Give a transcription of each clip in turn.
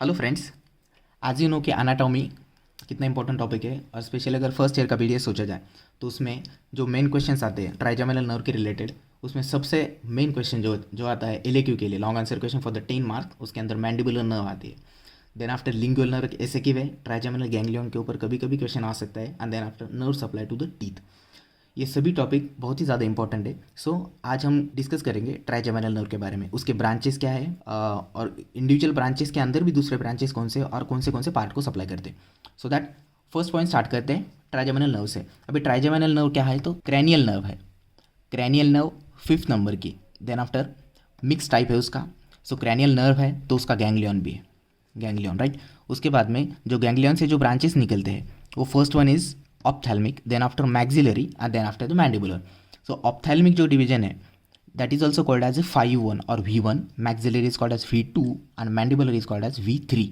Hello friends. आज you know कि anatomy कितना इंपॉर्टेंट टॉपिक है और स्पेशली अगर फर्स्ट ईयर का पीडीएस सोचा जाए तो उसमें जो मेन क्वेश्चंस आते हैं ट्राइजेमिनल नर्व के रिलेटेड, उसमें सबसे मेन क्वेश्चन जो जो आता है एलएक्यू के लिए long answer question for the 10 mark, उसके अंदर मैंडिबुलर नर्व आती है। देन आफ्टर लिंगुअल नर्व ऐसे कि वे ट्राइजेमिनल गैंग्लियन के ऊपर कभी कभी क्वेश्चन आ सकता है, and then after nerve supply to the teeth. ये सभी टॉपिक बहुत ही ज़्यादा इंपॉर्टेंट है। सो आज हम डिस्कस करेंगे ट्राइजेमिनल नर्व के बारे में, उसके ब्रांचेस क्या है और इंडिविजुअल ब्रांचेस के अंदर भी दूसरे ब्रांचेस कौन से पार्ट को सप्लाई करते हैं। So that first point start करते हैं ट्राइजेमिनल नर्व से। अभी ट्राइजेमिनल नर्व क्या है तो क्रैनियल नर्व है। क्रैनियल नर्व 5th नंबर की। देन आफ्टर मिक्स टाइप है उसका। सो क्रैनियल नर्व है तो उसका गैंग्लियन भी है, गैंग्लियन राइट। उसके बाद में जो गैंग्लियन से जो ब्रांचेस निकलते हैं वो first one is ophthalmic, then after maxillary, and then after the mandibular. So ophthalmic जो division है that is also called as a 5-1 or V1, maxillary is called as V2 and mandibular is called as V3.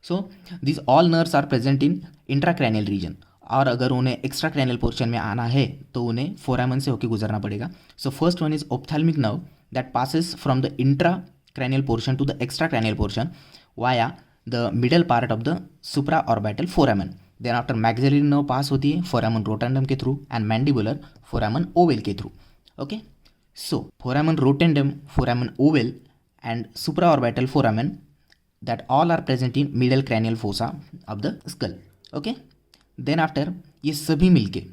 So these all nerves are present in intracranial region, और अगर उन्हें extra cranial portion में आना है तो उन्हें फोरामन से होकर गुजरना पड़ेगा। So first one is ophthalmic nerve that passes from the intra cranial portion to the extra cranial portion via the middle part of the supra orbital foramen. Then after maxillary nerve pass होती है foramen rotundum के through and mandibular foramen ovale के through. Okay, so foramen rotundum, foramen ovale and supra orbital foramen that all are present in middle cranial fossa of the skull. Okay, then after ये सभी मिलके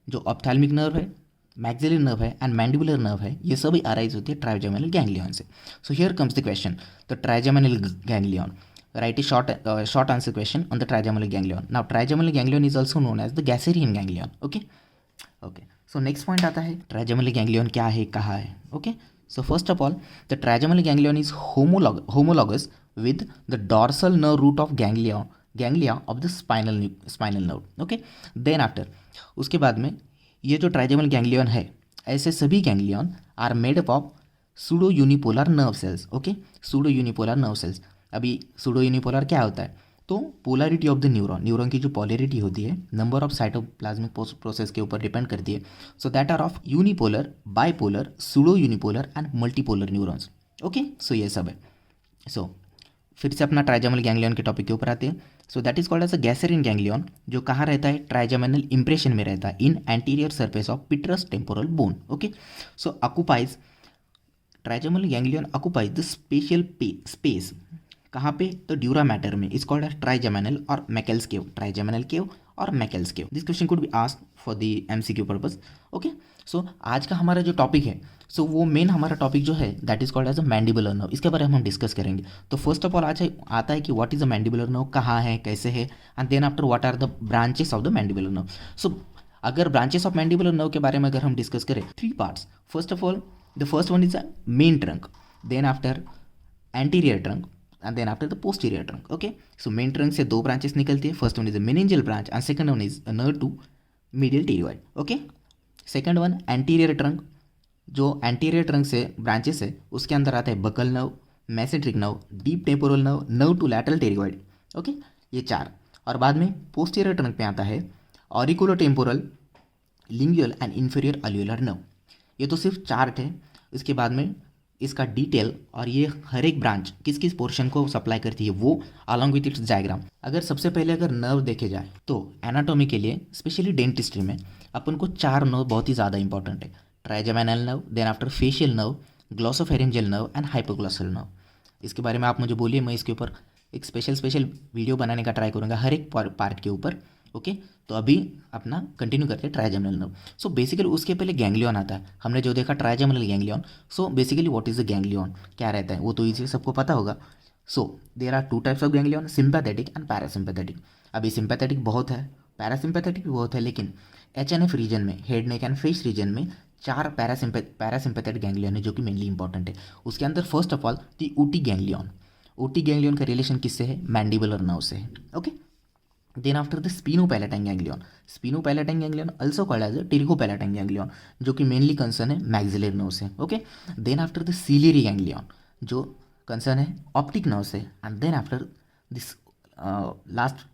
जो ophthalmic nerve है, maxillary nerve है and mandibular nerve है, ये सभी arise होती है ट्राइजेमिनल गैंग्लियन से। So here comes the question, the trigeminal ganglion. Right a short answer question on the trigeminal ganglion. Now trigeminal ganglion is also known as the Gasserian ganglion. Okay, okay. So next point आता है trigeminal ganglion क्या है, कहाँ है. Okay, so first of all the trigeminal ganglion is homologous with the dorsal nerve root of ganglia of the spinal nerve. Okay, then after उसके बाद में ये जो ट्राइजेमिनल गैंग्लियन है, ऐसे सभी ganglion are made up of pseudo unipolar nerve cells. Okay, pseudo unipolar nerve cells. अभी pseudo unipolar क्या होता है तो polarity of the neuron, neuron की जो पोलरिटी होती है नंबर ऑफ साइटोप्लाज्मिक प्रोसेस के ऊपर डिपेंड करती है. So that are of unipolar, bipolar, pseudo unipolar and multipolar neurons. Okay, so ये सब है. सो फिर से अपना ट्राइजेमिनल गैंग्लियन के टॉपिक के ऊपर आते हैं. So that is called as a Gasserian ganglion, जो कहाँ रहता है ट्राइजेमिनल इंप्रेशन में रहता है in anterior surface of petrous temporal bone. Okay, so occupies trigeminal ganglion occupies the special space कहाँ पे तो ड्यूरा मैटर में. इज कॉल्ड एज ट्राइजेमिनल और मैकेल्स केव, ट्राइजेमिनल केव और Meckel's cave. This question could be asked for the MCQ purpose. Okay, so आज का हमारा जो टॉपिक है, सो वो मेन हमारा टॉपिक जो है that is called as a mandibular nerve. इसके बारे में हम डिस्कस करेंगे. तो फर्स्ट ऑफ ऑल आज आता है कि what is a mandibular nerve, कहाँ है, कैसे है, and then after what are the branches of the mandibular nerve. So अगर ब्रांचेस ऑफ मैंडिबुलर नर्व के बारे में अगर हम डिस्कस करें, 3 parts. First of all the first one is a main trunk, then after anterior trunk and then after the posterior trunk. Okay, so main trunk से 2 branches निकलती है. first one is a meningeal branch and second one is a nerve to medial pterygoid. Okay, second one anterior trunk. जो anterior trunk से branches है उसके अंदर आता है buccal nerve, mesenteric nerve, deep temporal nerve, nerve to lateral pterygoid. Okay, ये 4. और बाद में posterior trunk पे आता है auriculotemporal, lingual and inferior alveolar nerve. ये तो सिर्फ चार्ट है. इसके बाद में इसका डिटेल और ये हर एक ब्रांच किस किस पोर्शन को सप्लाई करती है वो अलॉन्ग विथ इट्स डायग्राम. अगर सबसे पहले अगर नर्व देखे जाए तो एनाटॉमी के लिए स्पेशली डेंटिस्ट्री में अपन को 4 नर्व बहुत ही ज़्यादा इंपॉर्टेंट है. Trigeminal nerve, then after facial nerve, glossopharyngeal nerve and hypoglossal nerve. इसके बारे में आप मुझे बोलिए, मैं इसके ऊपर एक स्पेशल वीडियो बनाने का ट्राई करूँगा हर एक पार्ट के ऊपर. ओके, तो अभी अपना कंटिन्यू करते हैं ट्राइजेमिनल नर्व. सो बेसिकली उसके पहले गैंग्लियन आता है. हमने जो देखा trigeminal ganglion. So basically what is the ganglion, क्या रहता है वो तो इजी सबको पता होगा. So there are 2 types of ganglion, sympathetic and parasympathetic. अभी सिंपैथेटिक बहुत है, पैरासिम्पैथेटिक भी बहुत है, लेकिन एचएनएफ रीजन में, head neck and face region में 4 पैरासिम्पैथेटिक गैंग्लियन है जो कि मेनली इंपॉर्टेंट है. उसके अंदर first of all the Ooty ganglion. Ooty ganglion का रिलेशन किससे है, मैंडिबुलर नर्व से है. Okay, then after the spinopalatine ganglion. Spinopalatine ganglion also called as a pterygopalatine ganglion, जो कि मेनली कंसर्न है मैक्सिलरी नर्व से. Okay, then after the ciliary ganglion जो कंसर्न है ऑप्टिक नर्व से, and then after this last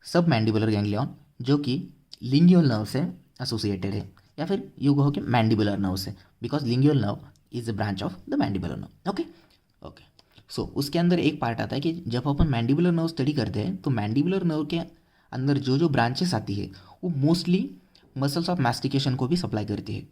submandibular ganglion जो कि lingual nerve से एसोसिएटेड है, या फिर यू कहो कि मैंडिबुलर नर्व से, because lingual nerve is a branch of the mandibular nerve. Okay, okay. उसके अंदर एक पार्ट आता है कि जब अपन मैंडिबुलर नर्व स्टडी करते हैं तो मैंडिबुलर नर्व के अंदर जो जो ब्रांचेस आती है वो मोस्टली मसल्स ऑफ मैस्टिकेशन को भी सप्लाई करती है,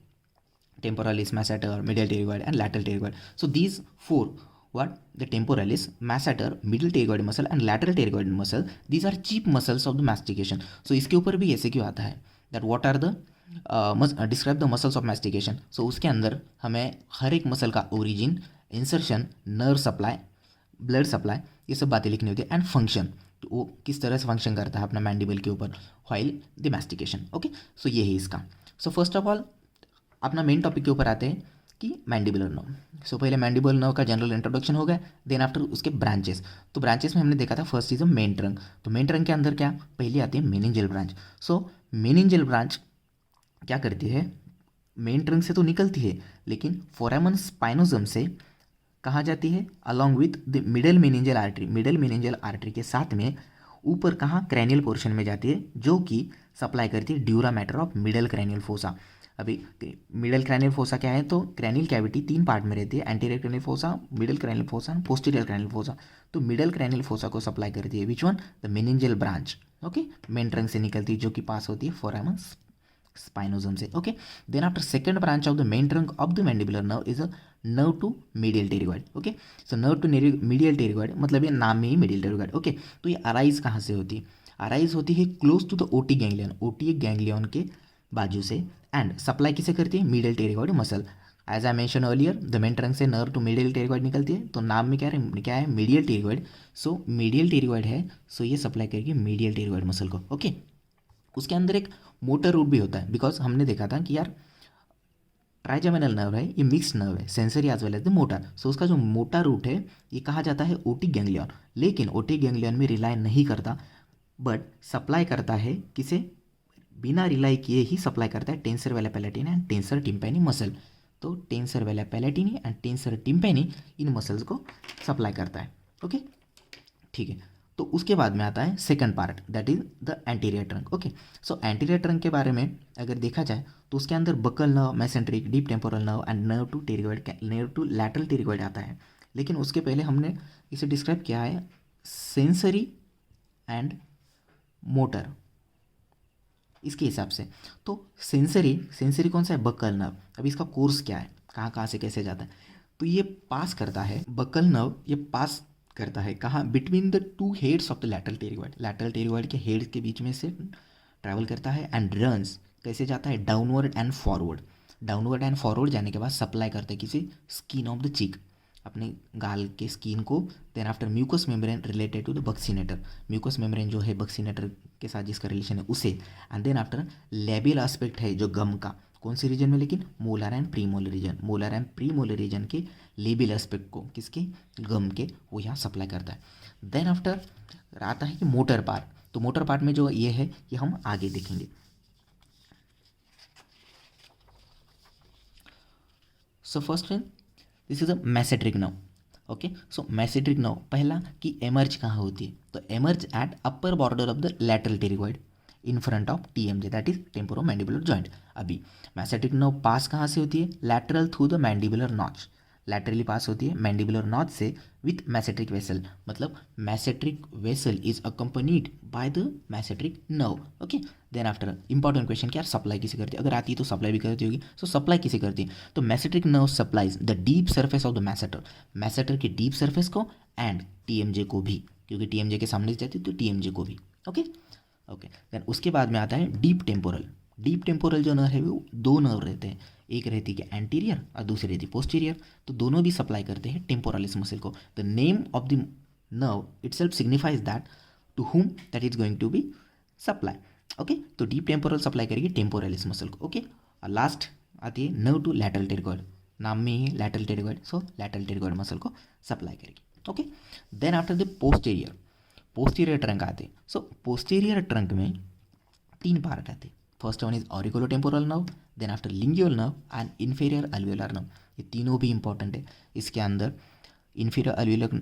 temporalis, masseter, medial pterygoid and lateral pterygoid. So these four, what the temporalis, masseter, middle pterygoid muscle and lateral pterygoid muscle, these are chief muscles of the mastication. So इसके ऊपर भी ऐसे क्यों आता है that what are the describe the muscles of mastication. So उसके अंदर हमें हर एक मसल का origin, insertion, nerve supply, blood supply, ये सब बातें लिखनी होती है एंड फंक्शन, तो वो किस तरह से फंक्शन करता है अपना मैंडिबल के ऊपर while the mastication. Okay, so ये है इसका. सो फर्स्ट ऑफ ऑल अपना मेन टॉपिक के ऊपर आते हैं कि मैंडिबुलर नर्व. सो पहले मैंडिबुलर नर्व का जनरल इंट्रोडक्शन हो गया, देन आफ्टर उसके ब्रांचेस. तो ब्रांचेस में हमने देखा था first is a main trunk. तो मेन ट्रंक के अंदर क्या पहले आती है मेनिंजियल ब्रांच. सो मेनिंजियल ब्रांच क्या करती है, मेन ट्रंक से तो निकलती है लेकिन फोरामन स्पाइनोजम से कहाँ जाती है, along with the middle meningeal artery. Middle meningeal artery के साथ में ऊपर कहाँ क्रैनियल पोर्शन में जाती है, जो कि सप्लाई करती है dura mater of middle cranial fossa. अभी मिडल क्रैनियल फोसा क्या है, तो क्रैनियल कैविटी तीन पार्ट में रहती है, anterior cranial fossa, middle cranial fossa, posterior cranial fossa. तो मिडल क्रैनियल फोसा को सप्लाई करती है which one, the meningeal branch. Okay, main trunk से निकलती है जो कि पास होती है फोरामन स्पाइनोजम से. Okay, then after second branch of the main trunk of the mandibular nerve is a nerve to medial pterygoid. Okay, so nerve to medial pterygoid मतलब ये नाम में ही मीडियल टेरिगॉइड. ओके, तो ये अराइज कहाँ से होती है, अराइज होती है close to the otic ganglion, otic ganglion के बाजू से, एंड सप्लाई किसे करती है, medial pterygoid muscle. As I mention earlier the main trunk से नर्व टू मीडियल टेरिगॉइड निकलती है, तो नाम में क्या है medial pterygoid. So medial pterygoid है, सो ये सप्लाई करेगी मीडियल टेरिगॉइड मसल को. ओके, उसके अंदर एक मोटर रूट भी होता है, बिकॉज हमने देखा था कि यार ट्राइजेमिनल नर्व है, ये मिक्स नर्व है, sensory as well as the motor. So उसका जो मोटर रूट है ये कहा जाता है ओटिक गैंग्लियन, लेकिन ओटिक गैंग्लियन में रिलाई नहीं करता, बट सप्लाई करता है किसे, बिना रिलाई किए ही सप्लाई करता है टेंसर वेला पैलेटिनी एंड टेंसर टिम्पैनी मसल. तो टेंसर वेला पैलेटिनी एंड टेंसर टिम्पैनी इन मसल्स को सप्लाई करता है. ओके, ठीक है. तो उसके बाद में आता है second part, that is the anterior trunk. Okay, so anterior trunk के बारे में अगर देखा जाए तो उसके अंदर buccal nerve, masseteric, deep temporal nerve and nerve to pterygoid, nerve to lateral pterygoid आता है. लेकिन उसके पहले हमने इसे डिस्क्राइब किया है सेंसरी एंड मोटर इसके हिसाब से. तो सेंसरी कौन सा है, बकल नर्व. अब इसका कोर्स क्या है, कहाँ कहाँ से कैसे जाता है, तो ये पास करता है बकल नर्व, ये पास करता है कहाँ, between the two heads of the lateral pterygoid, lateral pterygoid के हेड्स के बीच में से ट्रैवल करता है एंड रन्स कैसे जाता है, downward and forward. Downward and forward जाने के बाद सप्लाई करते हैं किसी स्किन ऑफ द चीक, अपने गाल के स्किन को. Then after mucous membrane related to the buccinator, mucous membrane जो है बक्सीनेटर के साथ जिसका रिलेशन है उसे. And then after labial aspect है जो गम का, कौन से रीजन में, लेकिन molar and premolar region, molar and premolar region के लेबियल एस्पेक्ट को किसके, गम के, वो यहाँ सप्लाई करता है. देन आफ्टर आता है कि मोटर पार्ट. तो मोटर पार्ट में जो ये है ये हम आगे देखेंगे. So first this is a masseteric nerve. Okay, so masseteric nerve पहला कि एमर्ज कहाँ होती है, तो emerge at upper border of the lateral pterygoid in front of TMJ, that is temporomandibular joint. अभी मैसेट्रिक नर्व पास कहाँ से होती है, lateral through the mandibular notch, laterally pass होती है मैंडिबुलर नॉच से विथ मैसेट्रिक वेसल, मतलब masseteric vessel is accompanied by the masseteric nerve. Okay, then after important question क्या, सप्लाई किसे करती है, अगर आती है तो सप्लाई भी करती होगी. सो सप्लाई किसे करती है, तो masseteric nerve supplies the deep surface of the masseter, masseter के डीप सर्फेस को एंड टीएमजे को भी, क्योंकि टीएमजे के सामने से जाती है तो टीएमजे को भी. ओके ओके, देन उसके बाद में आता है डीप टेम्पोरल. डीप टेम्पोरल जो नर्व है वो दो नर्व रहते हैं, एक रहती है एंटीरियर और दूसरी रहती है पोस्टीरियर, तो दोनों भी सप्लाई करते हैं टेम्पोरालिस मसल को. The name of the nerve itself signifies that to whom that is going to be supply. Okay, तो डीप टेम्पोरल सप्लाई करेगी टेम्पोरालिस मसल को. ओके, और लास्ट आती है नर्व टू लैटरल टेरिगॉइड, नाम में ही lateral pterygoid, so lateral pterygoid muscle को सप्लाई करेगी. Okay, then after the posterior, posterior trunk आते हैं. सो पोस्टीरियर ट्रंक में तीन पार्ट आते हैं. First one is auriculotemporal nerve, then after lingual nerve and inferior alveolar nerve. ये तीनों भी इंपॉर्टेंट है. इसके अंदर इन्फीरियर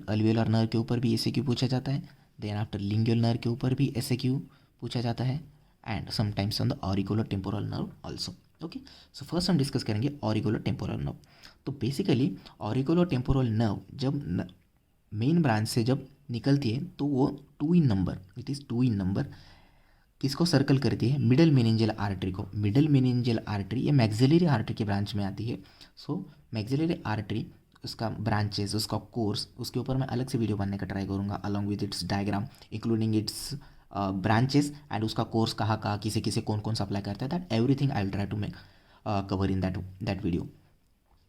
अल्वियोलर नर्व के ऊपर भी एसएक्यू पूछा जाता है, देन आफ्टर लिंगुअल नर्व के ऊपर भी एसएक्यू पूछा जाता है, and sometimes on the auriculotemporal nerve also. Okay, so first हम डिस्कस करेंगे ऑरिकुलोटेम्पोरल नर्व. तो बेसिकली ऑरिकुलोटेम्पोरल नर्व जब मेन ब्रांच से जब निकलती है तो वो 2 in number, it is 2 in number, किसको सर्कल करती है? मिडल मेनिंजियल आर्टरी को। मिडल मेनिंजियल आर्टरी ये मैक्सिलरी आर्टरी के ब्रांच में आती है। सो मैक्सिलरी आर्टरी, उसका ब्रांचेस, उसका कोर्स, उसके ऊपर मैं अलग से वीडियो बनाने का ट्राई करूँगा along with its diagram including its branches and उसका कोर्स कहाँ कहाँ किसे किसे कौन कौन सप्लाई करता है, that everything I will try to make cover in that video.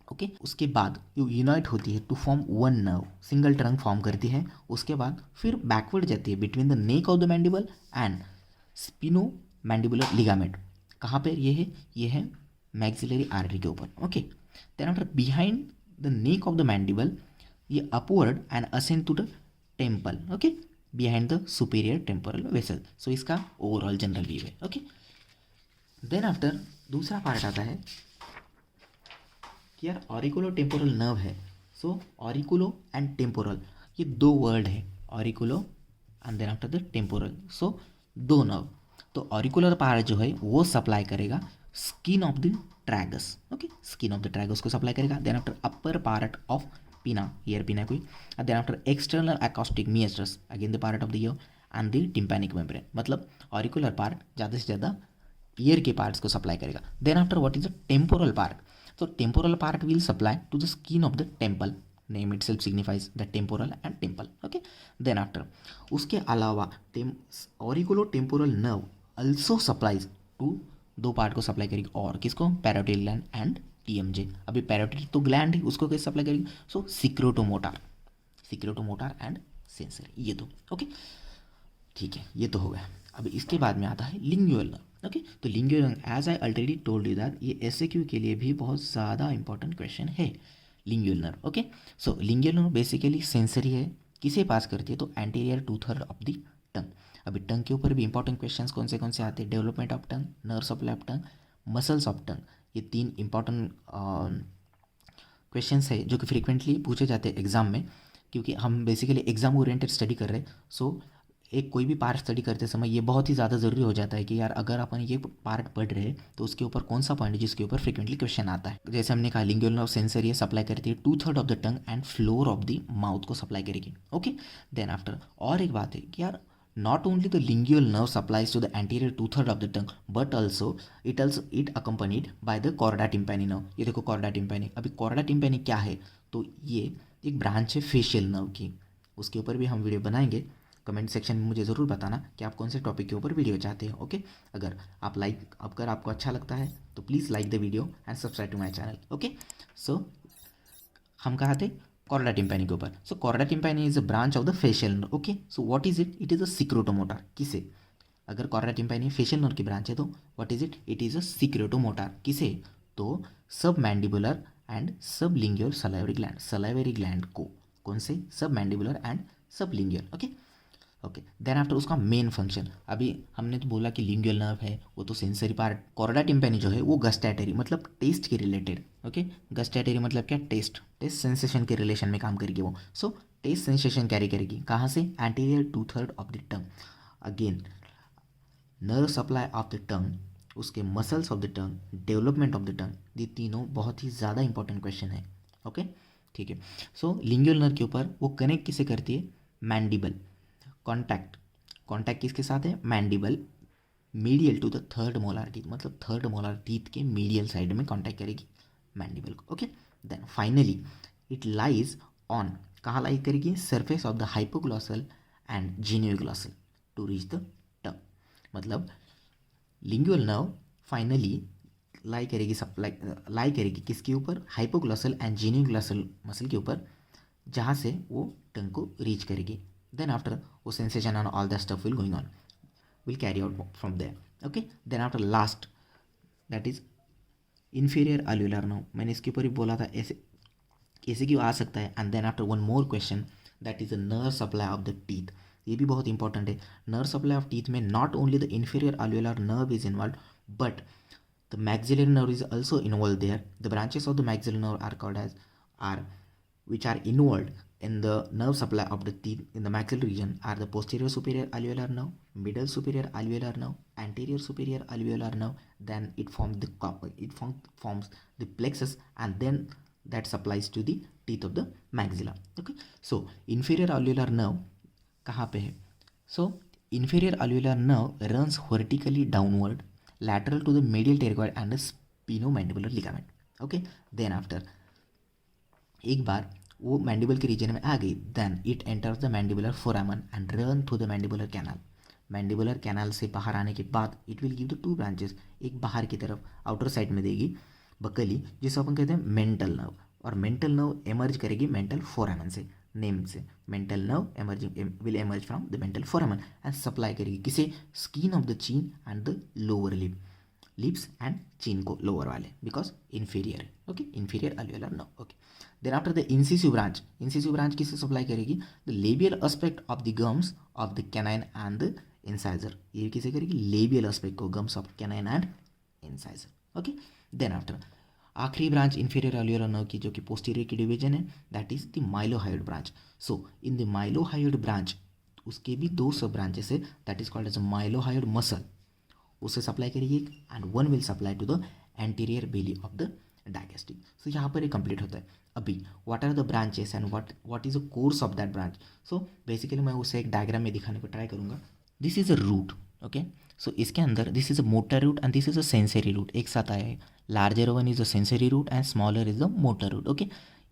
Okay, उसके बाद ये यूनाइट होती है to form one nerve, single trunk form करती है। उसके बाद फिर बैकवर्ड जाती है between the neck of the mandible and sphenomandibular ligament. कहाँ पर ये है मैक्सिलरी आर्टरी के ऊपर। Okay, then after behind the neck of the mandible ये upward and ascend to the temple. Okay, behind the superior temporal vessel. So इसका overall general view है। Okay, then after दूसरा पार्ट आता है कि यार ऑरिकुलो टेम्पोरल नर्व है। सो auriculo and temporal ये दो वर्ड है, auriculo and then after the temporal. So दो नर्व, तो ऑरिकुलर पार्ट जो है वो सप्लाई करेगा skin of the tragus. Okay, skin of the tragus को सप्लाई करेगा। Then after upper part of pinna, ear pinna कोई, and then after external acoustic meatus again the part of the ear and the tympanic membrane. मतलब auricular part ज़्यादा से ज़्यादा ear के parts को supply करेगा। Then after what is the temporal part? So temporal part will supply to the skin of the temple. Name itself signifies the temporal and temple. Okay. Then after उसके अलावा auriculotemporal nerve also supplies to दो part को supply करेगी, और किसको? Parotid gland and TMJ. अभी parotid तो gland है, उसको कैसे सप्लाई करेगी? सो सिक्रोटोमोटार एंड सेंसरी, ये तो ओके ठीक है, ये तो हो गया। अब इसके बाद में आता है लिंगुअल नर्व। ओके, तो lingual nerve as I already told you that ये एसएक्यू के लिए भी बहुत ज़्यादा इंपॉर्टेंट क्वेश्चन है lingual nerve. Okay, so lingual nerve basically sensory है, किसे पास करती है? तो एंटीरियर 2/3 ऑफ द टंग। अभी टंग के ऊपर भी इंपॉर्टेंट क्वेश्चन कौन से आते हैं? Development of tongue, nerve supply of tongue, muscles of tongue, ये 3 इंपॉर्टेंट क्वेश्चंस है जो कि फ्रीक्वेंटली पूछे जाते हैं एग्जाम में, क्योंकि हम बेसिकली एग्जाम ओरिएंटेड स्टडी कर रहे हैं। सो एक कोई भी पार्ट स्टडी करते समय ये बहुत ही ज़्यादा ज़रूरी हो जाता है कि यार अगर अपन ये पार्ट पढ़ रहे हैं तो उसके ऊपर कौन सा पॉइंट है जिसके ऊपर फ्रीक्वेंटली क्वेश्चन आता है। जैसे हमने कहा लिंगुअल नर्व सेंसरी है, सप्लाई करती है 2/3 of the tongue and floor of the mouth को सप्लाई करेगी। ओके, देन आफ्टर और एक बात है कि यार not only the lingual nerve supplies to the anterior 2/3 of the tongue but also it accompanied by the chorda tympani nerve। ये देखो chorda tympani। अभी chorda tympani क्या है? तो ये एक ब्रांच है फेशियल नर्व की, उसके ऊपर भी हम वीडियो बनाएंगे। कमेंट सेक्शन में मुझे ज़रूर बताना कि आप कौन से टॉपिक के ऊपर वीडियो चाहते हो। ओके, अगर आपको अच्छा लगता है तो please like the video and subscribe to my channel. Okay, so हम कहाँ थे? कॉर्डा टिम्पैनी के ऊपर। So chorda tympani is a branch of the facial nerve. Okay, so what is it? It is a secretomotor. किसे? अगर chorda tympani facial nerve की branch है तो what is it? It is a secretomotor. किसे? तो submandibular and sublingual salivary gland को। कौन से? सब mandibular and sublingual. Okay okay, then after उसका मेन फंक्शन, अभी हमने तो बोला कि लिंगुअल नर्व है वो तो सेंसरी पार्ट। कॉर्डा टिम्पैनी जो है वो गस्टैटरी मतलब टेस्ट के रिलेटेड। ओके, गस्टैटरी मतलब क्या? टेस्ट सेंसेशन के रिलेशन में काम करेगी वो। सो टेस्ट सेंसेशन कैरी करेगी कहाँ से? Anterior 2/3 of the tongue. Again nerve supply of the tongue, उसके muscles of the tongue, development of the tongue, ये तीनों बहुत ही ज़्यादा इंपॉर्टेंट क्वेश्चन है। ओके ठीक है, सो लिंगुअल नर्व के ऊपर वो कनेक्ट किसे करती है? मैंडिबल। कॉन्टैक्ट किसके साथ है? Mandible medial to the third molar teeth, मतलब थर्ड मोलार टीथ के मीडियल साइड में कॉन्टैक्ट करेगी मैंडिबल को। Okay, then finally it lies on, कहाँ लाई करेगी? Surface of the hypoglossal and genioglossal to reach the tongue. मतलब lingual nerve finally लाई करेगी किसके ऊपर? हाइपोग्लॉसल एंड जीनियोग्लॉसल मसल के ऊपर, जहाँ से वो टंग को रीच करेगी। Then after वो sensation and all that stuff will carry out from there. Okay, then after last that is inferior alveolar nerve। मैंने इसके ऊपर ही बोला था ऐसे क्यों आ सकता है। And then after one more question that is the nerve supply of the teeth. ये भी बहुत इंपॉर्टेंट है। नर्व सप्लाई ऑफ टीथ में not only the inferior alveolar nerve is involved but the maxillary nerve is also involved there। The branches of the maxillary nerve are called as which are involved in the nerve supply of the teeth in the maxillary region are the posterior superior alveolar nerve, middle superior alveolar nerve, anterior superior alveolar nerve. Then it forms the plexus and then that supplies to the teeth of the maxilla. Okay, so inferior alveolar nerve कहाँ पे है? So inferior alveolar nerve runs vertically downward lateral to the medial pterygoid and the spinomandibular ligament. Okay, then after एक बार वो mandible के reason में आ गई, then it enters the mandibular foramen and run through the mandibular canal. Mandibular canal से बाहर आने के बाद it will give the two branches, एक बाहर की तरफ आउटर साइड में देगी बकली, जिसे अपन कहते हैं मेंटल नर्व, और मेंटल नर्व एमर्ज करेगी मेंटल फोरामन से, नेम से mental nerve emerging will emerge from the mental foramen and supply करेगी किसे? Skin of the chin and the lower lip, lips and chin को लोअर वाले, because inferior. Okay, inferior alveolar nerve. Okay, then after the incisive branch, incisive branch किसे supply करेगी? The labial aspect of the gums of the canine and the incisor. ये किसे करेगी? Labial aspect को, gums of canine and incisor. Okay, then after आखिरी branch inferior alveolar nerve की जो कि पोस्टीरियर की डिवीजन है, that is the mylohyoid branch. So in the mylohyoid branch उसके भी दो सब ब्रांचेस है, that is called as a mylohyoid muscle, उसे सप्लाई करेगी and one will supply to the anterior belly of the digastric. So यहाँ पर ये complete होता है. अभी what are the branches and what is the course of that branch. So basically मैं उसे एक डायग्राम में दिखाने को ट्राई करूँगा. This is a root. Okay, so इसके अंदर this is a motor root and this is a sensory root, एक साथ आया है. Larger one is a sensory root and smaller is the motor root. Okay,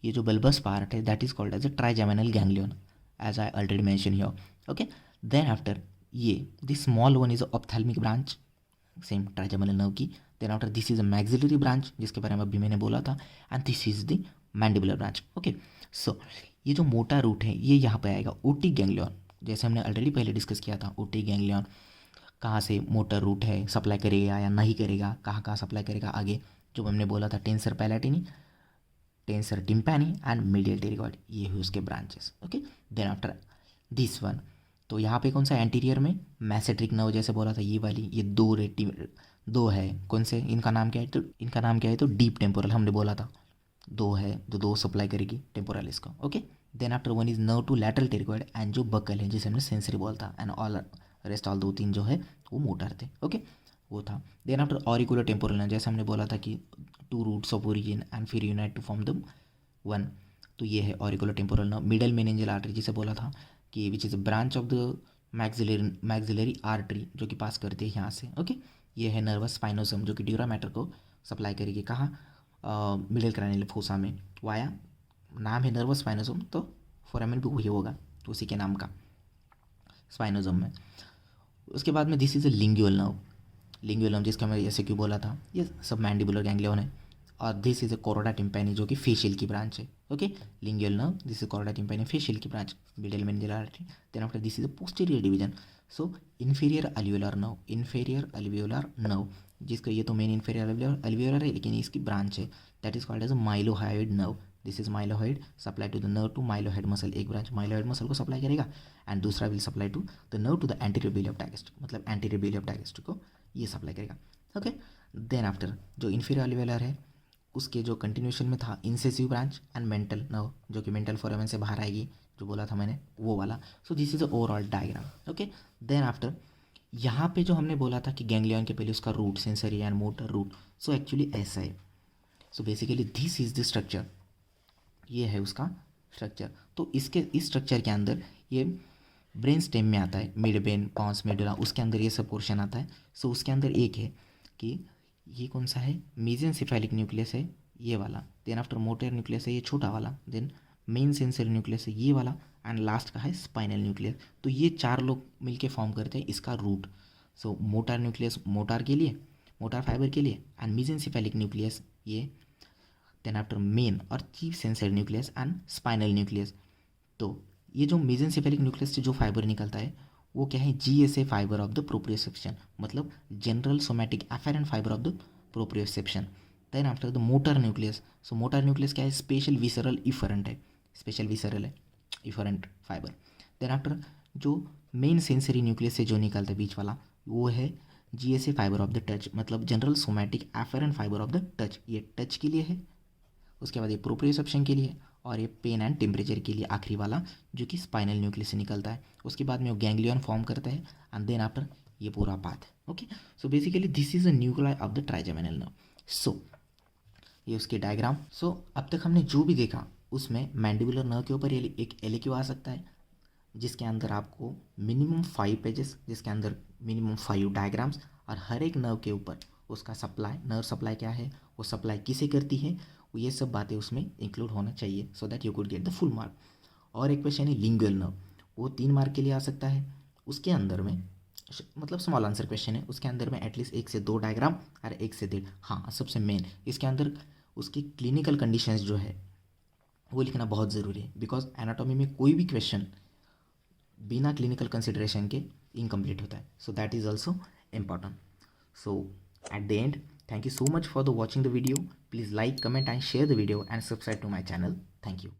ये जो bulbous part है that is called as a trigeminal ganglion as I already mention here. Okay, then after ये this small one is a ophthalmic branch, same trigeminal nerve की. Then after this is a maxillary branch जिसके बारे में अभी मैंने बोला था, and this is the mandibular branch. Okay, so ये जो मोटा रूट है ये यहाँ पे आएगा ओटिक गैंग्लियन, जैसे हमने ऑलरेडी पहले डिस्कस किया था. ओटिक गैंग्लियन कहाँ से मोटर रूट है, सप्लाई करेगा या नहीं करेगा, कहाँ कहाँ सप्लाई करेगा आगे, जो हमने बोला था tensor palatini, tensor tympani and medial pterygoid, ये हुए उसके branches. Okay, then after this one, तो यहाँ पे कौन सा एंटीरियर में मैसेट्रिक नर्व जैसे बोला था, ये वाली ये दो है. कौन से? इनका नाम क्या है? तो इनका नाम क्या है? तो डीप टेम्पोरल, हमने बोला था दो है, तो दो सप्लाई करेगी टेम्पोरल इसको. Okay, then after one is nerve to lateral pterygoid and जो बकल है जिसे हमने सेंसरी बोला था, एंड ऑल रेस्ट ऑल दो तीन जो है वो मोटर थे. ओके, वो था. देन आफ्टर ऑरिकुलर टेम्पोरल, जैसे हमने बोला था कि two roots of origin and फिर unite to form the one, तो ये है auricular temporal nerve. Middle meningeal artery जिसे बोला था कि which is a branch of the maxillary artery जो कि पास करती है यहाँ से. ओके, ये है नर्वस स्पाइनोसम जो कि ड्यूरा मैटर को सप्लाई करेगी कहाँ? मिडिल क्रैनियल फोसा में, वाया नाम है नर्वस स्पाइनोसम, तो फोरामेन भी वही होगा उसी के नाम का, स्पाइनोसम में. उसके बाद में this is a lingual nerve, lingual nerve जिसका मैं ऐसे क्यों बोला था, ये सब मैंडिबुलर गैंग्लियन है. और दिस इज अ कोरोडा टिम्पैनी जो कि फेशियल की ब्रांच है. Okay, lingual nerve, this is chorda tympani facial की branch, middle meningeal artery. Then after this is a posterior division. So inferior alveolar nerve, inferior alveolar nerve जिसका ये तो मेन इन्फीरियर अल्वेओलर है लेकिन इसकी branch है, that is called as a mylohyoid nerve. This is mylohyoid supply to the nerve to mylohyoid muscle, एक branch mylohyoid muscle को supply करेगा एंड दूसरा will supply to the nerve to the anterior belly of digastric, मतलब anterior belly of digastric को ये supply करेगा. Okay, then after जो inferior alveolar है उसके जो कंटिन्यूशन में था incisive branch and mental nerve जो कि मेंटल फोरामेन से बाहर आएगी, जो बोला था मैंने वो वाला. So this is a overall diagram. Okay, then after यहाँ पे जो हमने बोला था कि गैंग्लियन के पहले उसका root sensory and motor root, so actually ऐसा है. So basically this is the structure, ये है उसका स्ट्रक्चर. तो इसके इस स्ट्रक्चर के अंदर ये ब्रेन स्टेम में आता है, मिड ब्रेन पॉन्स मेडुला, उसके अंदर ये सब पोर्शन आता है. सो उसके अंदर एक है कि ये कौन सा है? मेसेनसेफेलिक न्यूक्लियस है ये वाला. देन आफ्टर मोटर न्यूक्लियस है ये छोटा वाला. देन मेन सेंसरी न्यूक्लियस है ये वाला, एंड लास्ट का है स्पाइनल न्यूक्लियस. तो ये चार लोग मिलके फॉर्म करते हैं इसका root. So motor nucleus motor के लिए, मोटर फाइबर के लिए, एंड मेसेनसेफेलिक न्यूक्लियस ये, देन आफ्टर मेन और chief sensory nucleus and spinal nucleus. तो ये जो मेसेनसेफेलिक न्यूक्लियस से जो फाइबर निकलता है वो क्या है? GSA fibre of the proprioception, मतलब general somatic afferent fibre of the proprioception. Then after the motor nucleus, so motor nucleus क्या है? स्पेशल विसरल इफरेंट है, स्पेशल विसरल है इफरेंट फाइबर. देन आफ्टर जो मेन सेंसरी न्यूक्लियस से जो निकलता है बीच वाला वो है GSA fibre of the touch, मतलब general somatic afferent fibre of the touch, ये टच के लिए है. उसके बाद ये प्रोप्रियोसेप्शन के लिए, और ये पेन एंड टेम्परेचर के लिए आखिरी वाला जो कि स्पाइनल न्यूक्लियस से निकलता है. उसके बाद में वो गैंग्लियन फॉर्म करता है एंड देन आफ्टर ये पूरा path. Okay, so basically this is a nuclei of the trigeminal nerve. So ये उसकी डायग्राम। सो अब तक हमने जो भी देखा उसमें मैंडिबुलर नर्व के ऊपर ये एक एलएक्यू आ सकता है, जिसके अंदर आपको मिनिमम 5 पेजेस, जिसके अंदर मिनिमम 5 डायग्राम्स, और हर एक नर्व के ऊपर उसका सप्लाई, नर्व सप्लाई क्या है, वो सप्लाई किसे करती है, ये सब बातें उसमें इंक्लूड होना चाहिए, so that you could get the full mark. और एक क्वेश्चन है लिंगुअल नर्व, वो 3 मार्क के लिए आ सकता है। उसके अंदर में मतलब स्मॉल आंसर क्वेश्चन है, उसके अंदर में एटलीस्ट 1 से 2 डायग्राम और 1 से 1.5, हाँ सबसे मेन इसके अंदर उसकी क्लिनिकल कंडीशंस जो है वो लिखना बहुत ज़रूरी है, बिकॉज एनाटॉमी में कोई भी क्वेश्चन बिना क्लिनिकल कंसिडरेशन के इनकम्प्लीट होता है, so that is also important. So at the end, thank you so much for the watching the video. Please like, comment and share the video and subscribe to my channel. Thank you.